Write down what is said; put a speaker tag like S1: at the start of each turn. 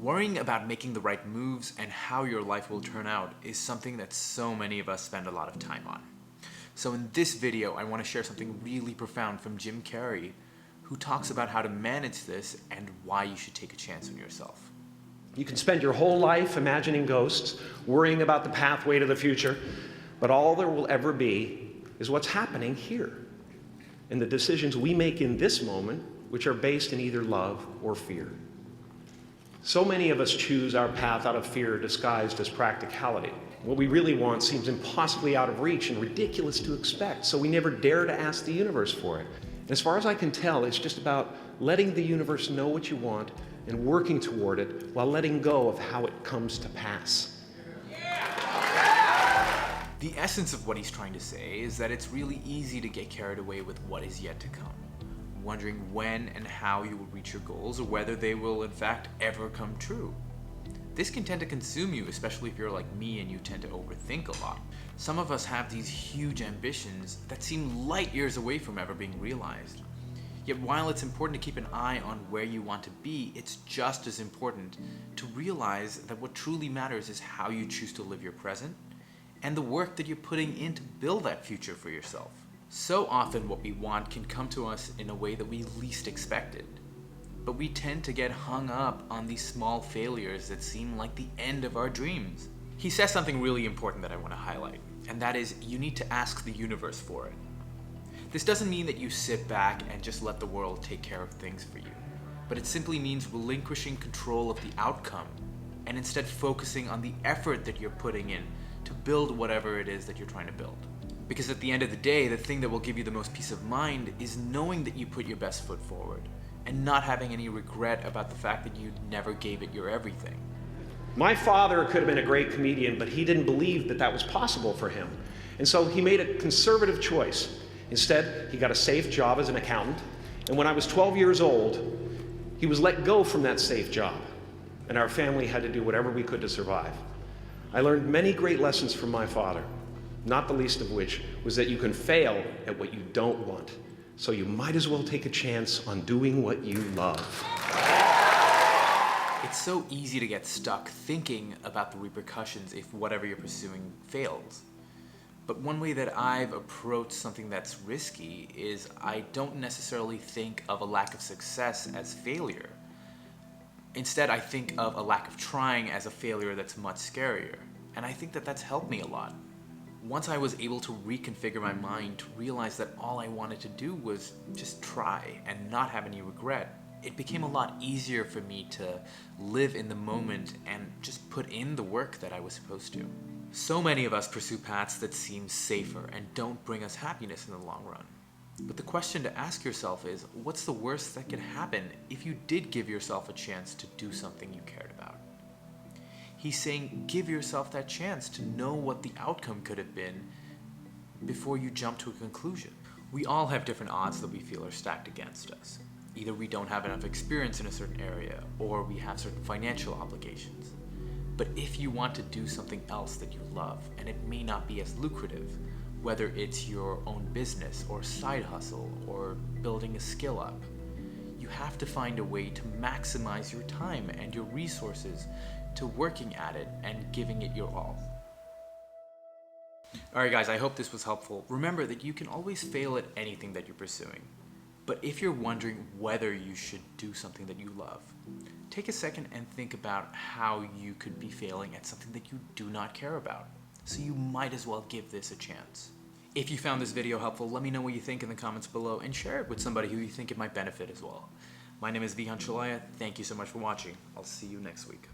S1: Worrying about making the right moves and how your life will turn out is something that so many of us spend a lot of time on. So in this video, I want to share something really profound from Jim Carrey, who talks about how to manage this and why you should take a chance on yourself.
S2: You can spend your whole life imagining ghosts, worrying about the pathway to the future, but all there will ever be is what's happening here, and the decisions we make in this moment, which are based in either love or fear. So many of us choose our path out of fear disguised as practicality. What we really want seems impossibly out of reach and ridiculous to expect, so we never dare to ask the universe for it. And as far as I can tell, it's just about letting the universe know what you want and working toward it while letting go of how it comes to pass.
S1: The essence of what he's trying to say is that it's really easy to get carried away with what is yet to come, wondering when and how you will reach your goals or whether they will in fact ever come true. This can tend to consume you, especially if you're like me and you tend to overthink a lot. Some of us have these huge ambitions that seem light years away from ever being realized. Yet while it's important to keep an eye on where you want to be, it's just as important to realize that what truly matters is how you choose to live your present and the work that you're putting in to build that future for yourself. So often what we want can come to us in a way that we least expected, but we tend to get hung up on these small failures that seem like the end of our dreams. He says something really important that I want to highlight, and that is you need to ask the universe for it. This doesn't mean that you sit back and just let the world take care of things for you, but it simply means relinquishing control of the outcome and instead focusing on the effort that you're putting in to build whatever it is that you're trying to build. Because at the end of the day, the thing that will give you the most peace of mind is knowing that you put your best foot forward and not having any regret about the fact that you never gave it your everything.
S2: My father could have been a great comedian, but he didn't believe that that was possible for him. And so he made a conservative choice. Instead, he got a safe job as an accountant. And when I was 12 years old, he was let go from that safe job. And our family had to do whatever we could to survive. I learned many great lessons from my father, not the least of which was that you can fail at what you don't want. So you might as well take a chance on doing what you love.
S1: It's so easy to get stuck thinking about the repercussions if whatever you're pursuing fails. But one way that I've approached something that's risky is I don't necessarily think of a lack of success as failure. Instead, I think of a lack of trying as a failure that's much scarier. And I think that that's helped me a lot. Once I was able to reconfigure my mind to realize that all I wanted to do was just try and not have any regret, it became a lot easier for me to live in the moment and just put in the work that I was supposed to. So many of us pursue paths that seem safer and don't bring us happiness in the long run. But the question to ask yourself is, what's the worst that could happen if you did give yourself a chance to do something you cared about? He's saying give yourself that chance to know what the outcome could have been before you jump to a conclusion. We all have different odds that we feel are stacked against us. Either we don't have enough experience in a certain area, or we have certain financial obligations. But if you want to do something else that you love, and it may not be as lucrative, whether it's your own business or side hustle or building a skill up, you have to find a way to maximize your time and your resources to working at it and giving it your all. Alright guys, I hope this was helpful. Remember that you can always fail at anything that you're pursuing. But if you're wondering whether you should do something that you love, take a second and think about how you could be failing at something that you do not care about. So you might as well give this a chance. If you found this video helpful, let me know what you think in the comments below and share it with somebody who you think it might benefit as well. My name is Vihan. Thank you so much for watching. I'll see you next week.